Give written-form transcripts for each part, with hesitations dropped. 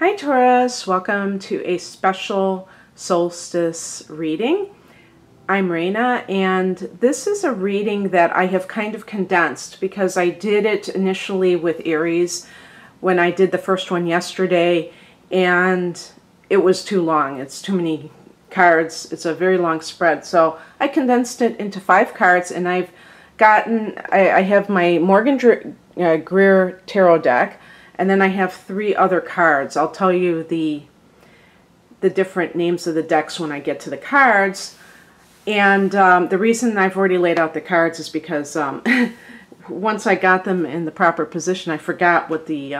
Hi Taurus, welcome to a special solstice reading. I'm Raina, and this is a reading that I have kind of condensed because I did it initially with Aries when I did the first one yesterday, and it was too long. It's too many cards. It's a very long spread, so I condensed it into 5 cards, and I have my Morgan Greer tarot deck. And then I have 3 other cards. I'll tell you the different names of the decks when I get to the cards. And the reason I've already laid out the cards is because once I got them in the proper position, I forgot what the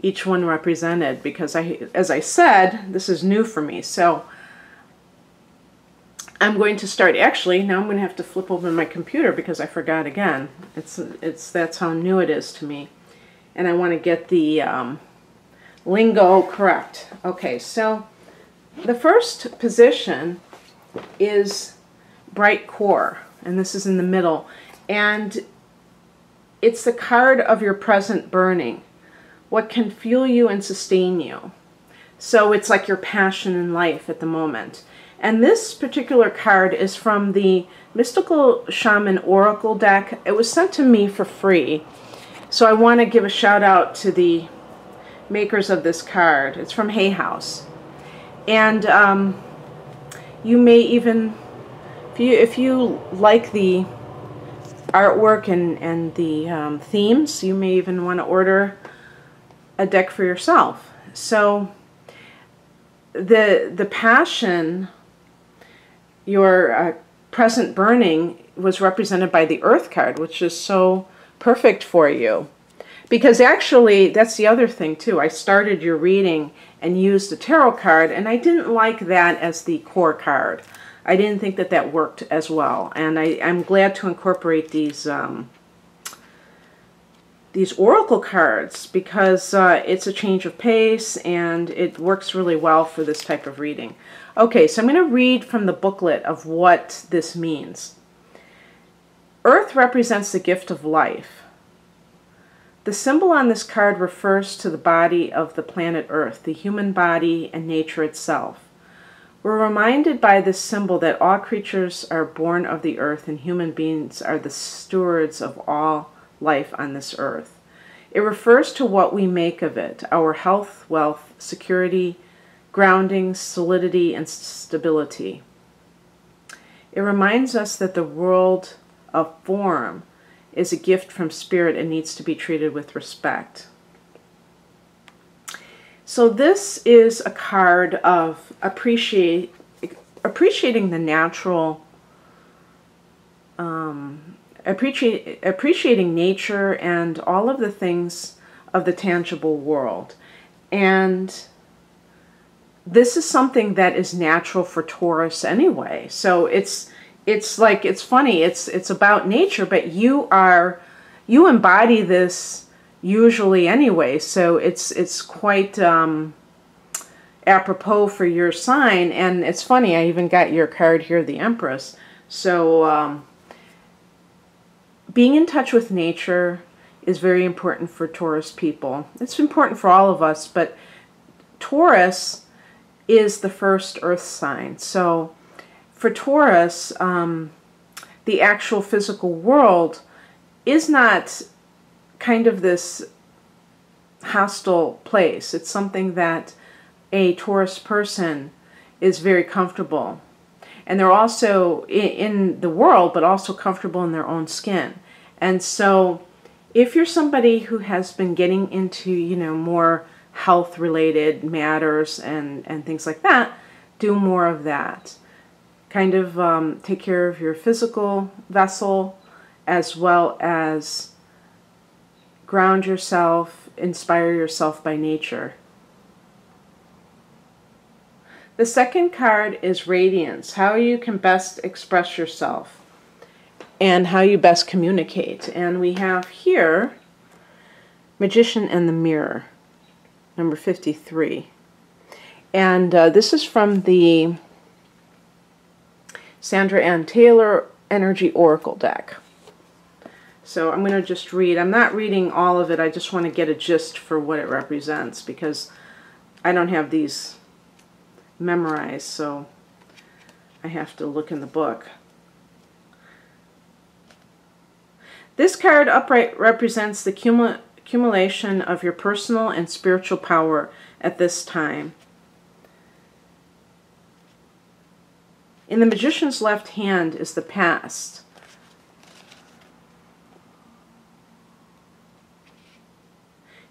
each one represented. Because as I said, this is new for me. So I'm going to start. Actually, now I'm going to have to flip open my computer because I forgot again. That's how new it is to me. And I want to get the lingo correct. Okay, so the first position is Bright Core, and this is in the middle. And it's the card of your present burning, what can fuel you and sustain you. So it's like your passion in life at the moment. And this particular card is from the Mystical Shaman Oracle deck. It was sent to me for free. So I want to give a shout out to the makers of this card. It's from Hay House. And you may even, if you like the artwork and the themes, you may even want to order a deck for yourself. So the passion, your present burning, was represented by the Earth card, which is so perfect for you. Because actually, that's the other thing too. I started your reading and used the tarot card, and I didn't like that as the core card. I didn't think that that worked as well. And I'm glad to incorporate these oracle cards because it's a change of pace and it works really well for this type of reading. Okay, so I'm going to read from the booklet of what this means. Earth represents the gift of life. The symbol on this card refers to the body of the planet Earth, the human body, and nature itself. We're reminded by this symbol that all creatures are born of the earth and human beings are the stewards of all life on this earth. It refers to what we make of it, our health, wealth, security, grounding, solidity, and stability. It reminds us that the world of form is a gift from spirit and needs to be treated with respect. So this is a card of appreciating the natural, appreciating nature and all of the things of the tangible world. And this is something that is natural for Taurus anyway. So it's funny, it's about nature, but you embody this usually anyway, so it's quite apropos for your sign. And it's funny, I even got your card here, the Empress. So being in touch with nature is very important for Taurus people. It's important for all of us, but Taurus is the first earth sign. So for Taurus, the actual physical world is not kind of this hostile place. It's something that a Taurus person is very comfortable. And they're also in the world, but also comfortable in their own skin. And so if you're somebody who has been getting into, more health-related matters and things like that, do more of that. Kind of take care of your physical vessel as well as ground yourself, inspire yourself by nature. The second card is Radiance, how you can best express yourself and how you best communicate. And we have here Magician and the Mirror, number 53. And this is from the Sandra Ann Taylor Energy Oracle deck. So I'm going to just read. I'm not reading all of it. I just want to get a gist for what it represents because I don't have these memorized, so I have to look in the book. This card upright represents the accumulation of your personal and spiritual power at this time. In the Magician's left hand is the past.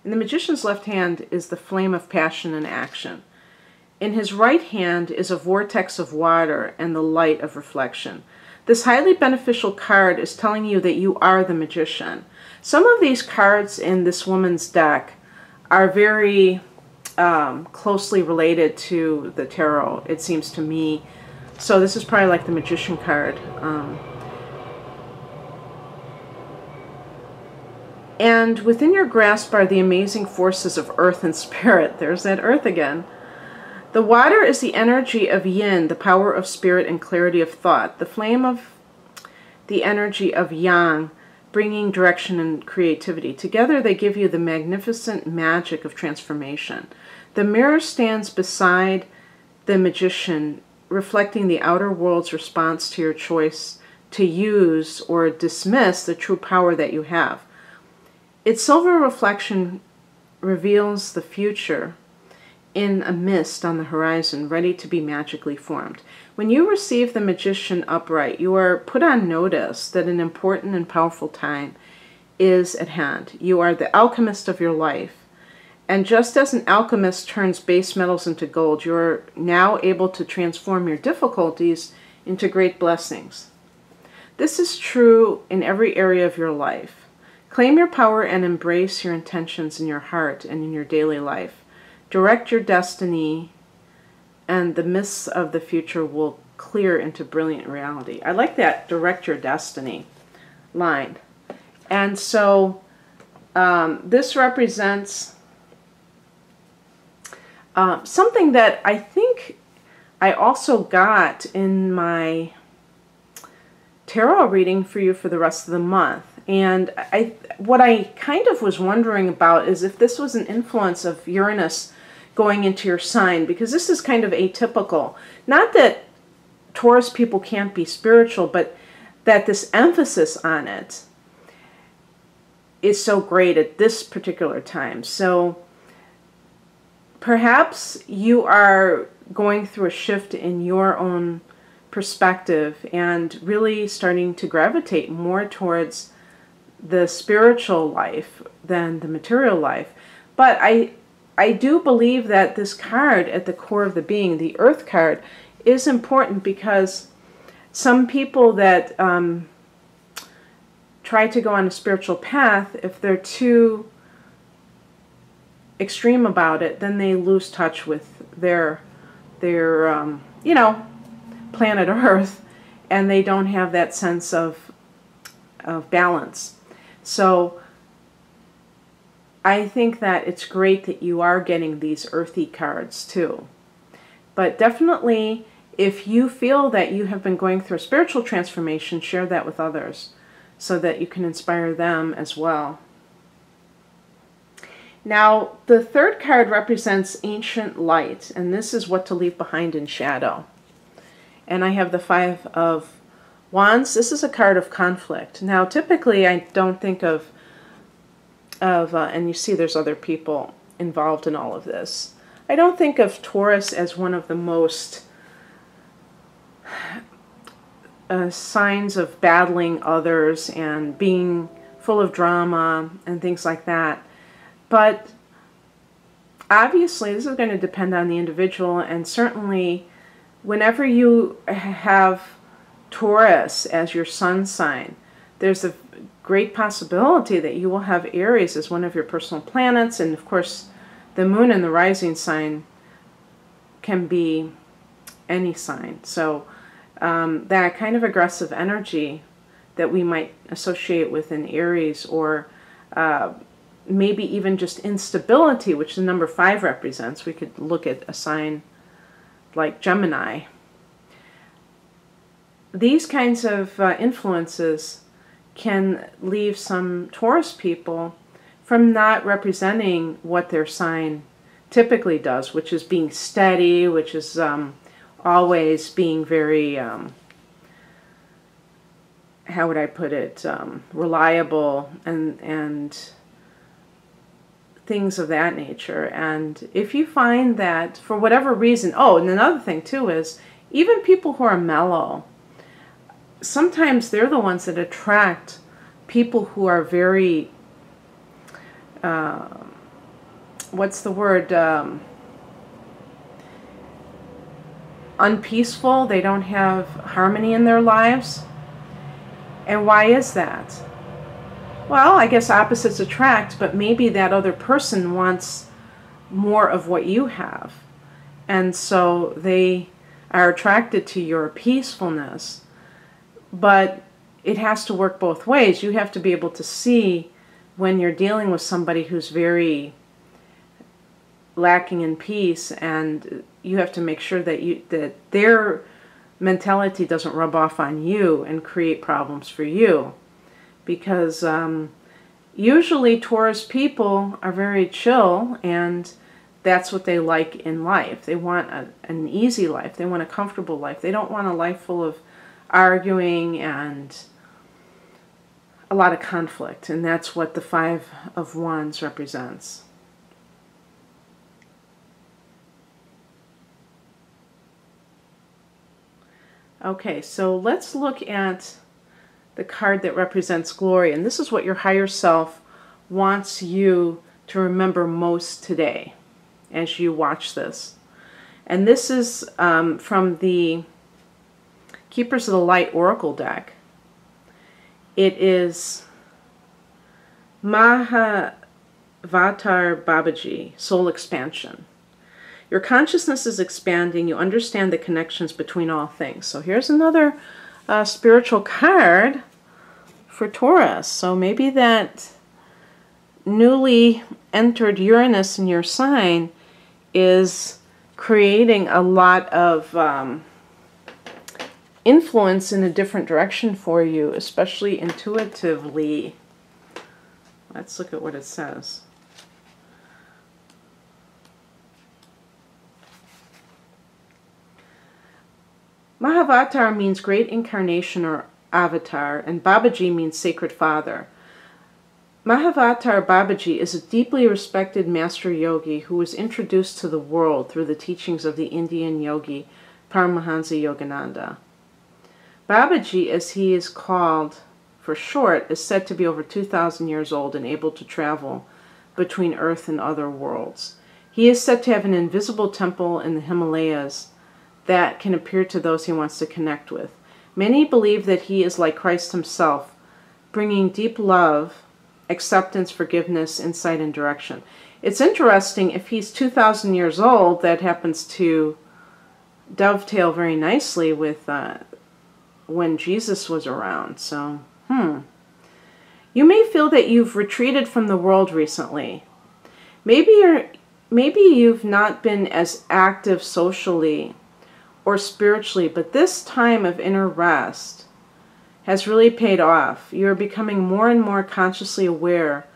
In the Magician's left hand is the flame of passion and action. In his right hand is a vortex of water and the light of reflection. This highly beneficial card is telling you that you are the magician. Some of these cards in this woman's deck are very closely related to the tarot, it seems to me. So this is probably like the magician card. And within your grasp are the amazing forces of earth and spirit. There's that earth again. The water is the energy of yin, the power of spirit and clarity of thought. The flame of the energy of yang, bringing direction and creativity. Together they give you the magnificent magic of transformation. The mirror stands beside the magician, reflecting the outer world's response to your choice to use or dismiss the true power that you have. Its silver reflection reveals the future in a mist on the horizon, ready to be magically formed. When you receive the magician upright, you are put on notice that an important and powerful time is at hand. You are the alchemist of your life. And just as an alchemist turns base metals into gold, you are now able to transform your difficulties into great blessings. This is true in every area of your life. Claim your power and embrace your intentions in your heart and in your daily life. Direct your destiny, and the mists of the future will clear into brilliant reality. I like that direct your destiny line. And so this represents something that I think I also got in my tarot reading for you for the rest of the month. And what I kind of was wondering about is if this was an influence of Uranus going into your sign, because this is kind of atypical. Not that Taurus people can't be spiritual, but that this emphasis on it is so great at this particular time. So perhaps you are going through a shift in your own perspective and really starting to gravitate more towards the spiritual life than the material life. But I do believe that this card at the core of the being, the Earth card, is important because some people that try to go on a spiritual path, if they're too extreme about it, then they lose touch with their you know, planet Earth, and they don't have that sense of balance. So I think that it's great that you are getting these earthy cards too. But definitely, if you feel that you have been going through a spiritual transformation, share that with others so that you can inspire them as well. Now, the third card represents ancient light, and this is what to leave behind in shadow. And I have the Five of Wands. This is a card of conflict. Now, typically, I don't think of and you see there's other people involved in all of this. I don't think of Taurus as one of the most signs of battling others and being full of drama and things like that. But obviously, this is going to depend on the individual, and certainly whenever you have Taurus as your sun sign, there's a great possibility that you will have Aries as one of your personal planets, and of course the moon and the rising sign can be any sign. So that kind of aggressive energy that we might associate with an Aries, or maybe even just instability, which the number 5 represents. We could look at a sign like Gemini. These kinds of influences can leave some Taurus people from not representing what their sign typically does, which is being steady, which is always being very, how would I put it, reliable and things of that nature. And if you find that for whatever reason, oh, and another thing too is, even people who are mellow, sometimes they're the ones that attract people who are very, what's the word, unpeaceful. They don't have harmony in their lives. And why is that? Well, I guess opposites attract, but maybe that other person wants more of what you have. And so they are attracted to your peacefulness. But it has to work both ways. You have to be able to see when you're dealing with somebody who's very lacking in peace, and you have to make sure that their mentality doesn't rub off on you and create problems for you. Because usually Taurus people are very chill, and that's what they like in life. They want an easy life. They want a comfortable life. They don't want a life full of arguing and a lot of conflict. And that's what the Five of Wands represents. Okay, so let's look at the card that represents glory. And this is what your higher self wants you to remember most today as you watch this. And this is from the Keepers of the Light Oracle deck. It is Mahavatar Babaji, Soul Expansion. Your consciousness is expanding. You understand the connections between all things. So here's another spiritual card for Taurus. So maybe that newly entered Uranus in your sign is creating a lot of influence in a different direction for you, especially intuitively. Let's look at what it says. Mahavatar means great incarnation or avatar, and Babaji means sacred father. Mahavatar Babaji is a deeply respected master yogi who was introduced to the world through the teachings of the Indian yogi Paramahansa Yogananda. Babaji, as he is called for short, is said to be over 2,000 years old and able to travel between Earth and other worlds. He is said to have an invisible temple in the Himalayas that can appear to those he wants to connect with. Many believe that he is like Christ himself, bringing deep love, acceptance, forgiveness, insight, and direction. It's interesting, if he's 2,000 years old, that happens to dovetail very nicely with when Jesus was around. So, you may feel that you've retreated from the world recently. Maybe you've not been as active socially or spiritually, but this time of inner rest has really paid off. You're becoming more and more consciously aware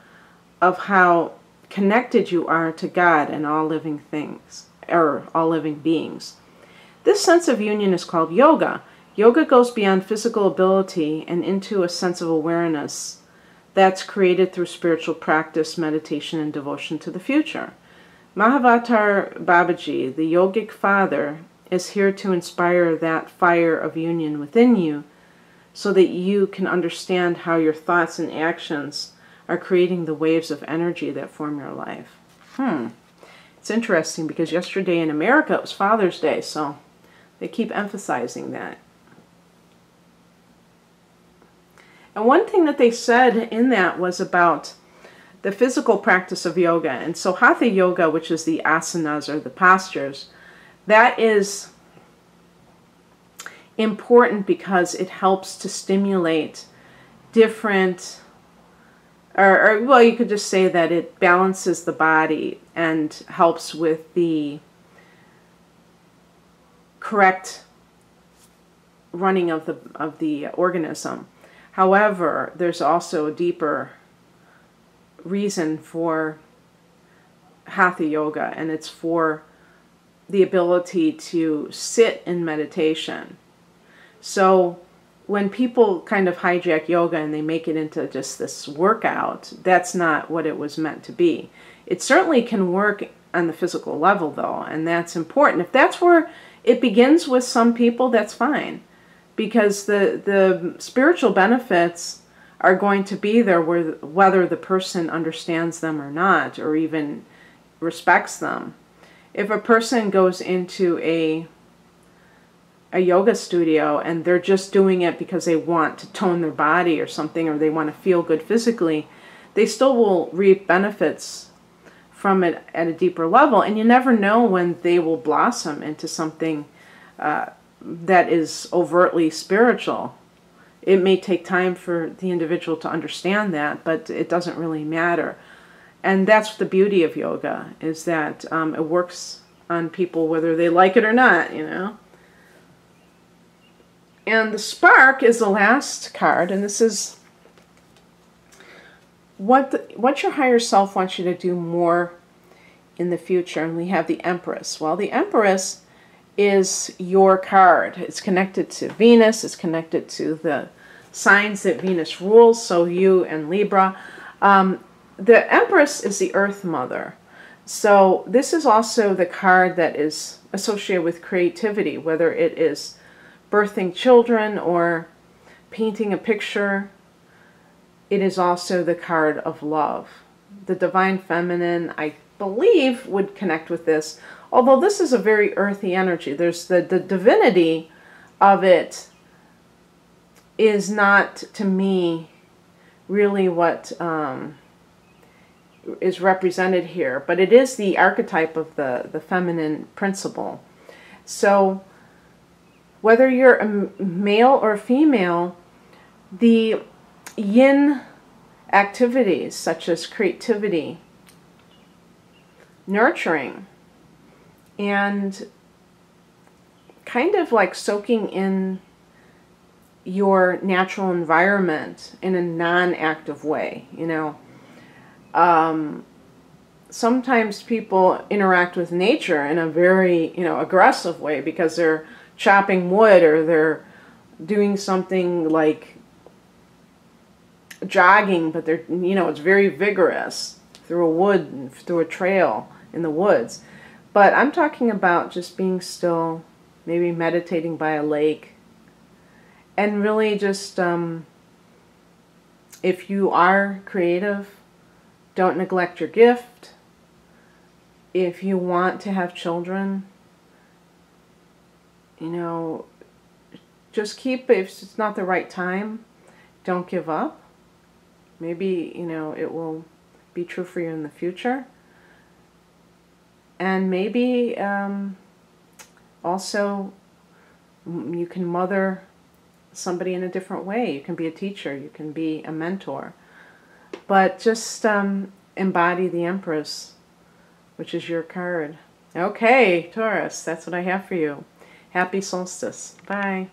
of how connected you are to God and all living things, or all living beings. This sense of union is called yoga. Yoga goes beyond physical ability and into a sense of awareness that's created through spiritual practice, meditation, and devotion to the future. Mahavatar Babaji, the yogic father, is here to inspire that fire of union within you so that you can understand how your thoughts and actions are creating the waves of energy that form your life. It's interesting because yesterday in America it was Father's Day, so they keep emphasizing that. And one thing that they said in that was about the physical practice of yoga. And so Hatha yoga, which is the asanas or the postures, that is important because it helps to stimulate different, or well, you could just say that it balances the body and helps with the correct running of the organism. However, there's also a deeper reason for Hatha yoga, and it's for the ability to sit in meditation. So when people kind of hijack yoga and they make it into just this workout, that's not what it was meant to be. It certainly can work on the physical level, though, and that's important. If that's where it begins with some people, that's fine, because the spiritual benefits are going to be there whether the person understands them or not, or even respects them. If a person goes into a yoga studio and they're just doing it because they want to tone their body or something, or they want to feel good physically, they still will reap benefits from it at a deeper level, and you never know when they will blossom into something that is overtly spiritual. It may take time for the individual to understand that, but it doesn't really matter. And that's the beauty of yoga, is that it works on people whether they like it or not, you know. And the spark is the last card, and this is what your higher self wants you to do more in the future. And we have the Empress. Well, the Empress is your card. It's connected to Venus. It's connected to the signs that Venus rules, so you and Libra. The Empress is the Earth Mother. So this is also the card that is associated with creativity, whether it is birthing children or painting a picture. It is also the card of love. The Divine Feminine, I believe, would connect with this, although this is a very earthy energy. There's the divinity of it is not, to me, really what is represented here, but it is the archetype of the feminine principle. So whether you're a male or female, the yin activities such as creativity, nurturing, and kind of like soaking in your natural environment in a non-active way, you know. Sometimes people interact with nature in a very, you know, aggressive way because they're chopping wood or they're doing something like jogging, but they're, you know, it's very vigorous through a wood, through a trail in the woods. But I'm talking about just being still, maybe meditating by a lake, and really just, if you are creative, don't neglect your gift. If you want to have children, you know, just keep, if it's not the right time, don't give up. Maybe, you know, it will be true for you in the future. And maybe also you can mother somebody in a different way. You can be a teacher. You can be a mentor. But just embody the Empress, which is your card. Okay, Taurus, that's what I have for you. Happy solstice. Bye.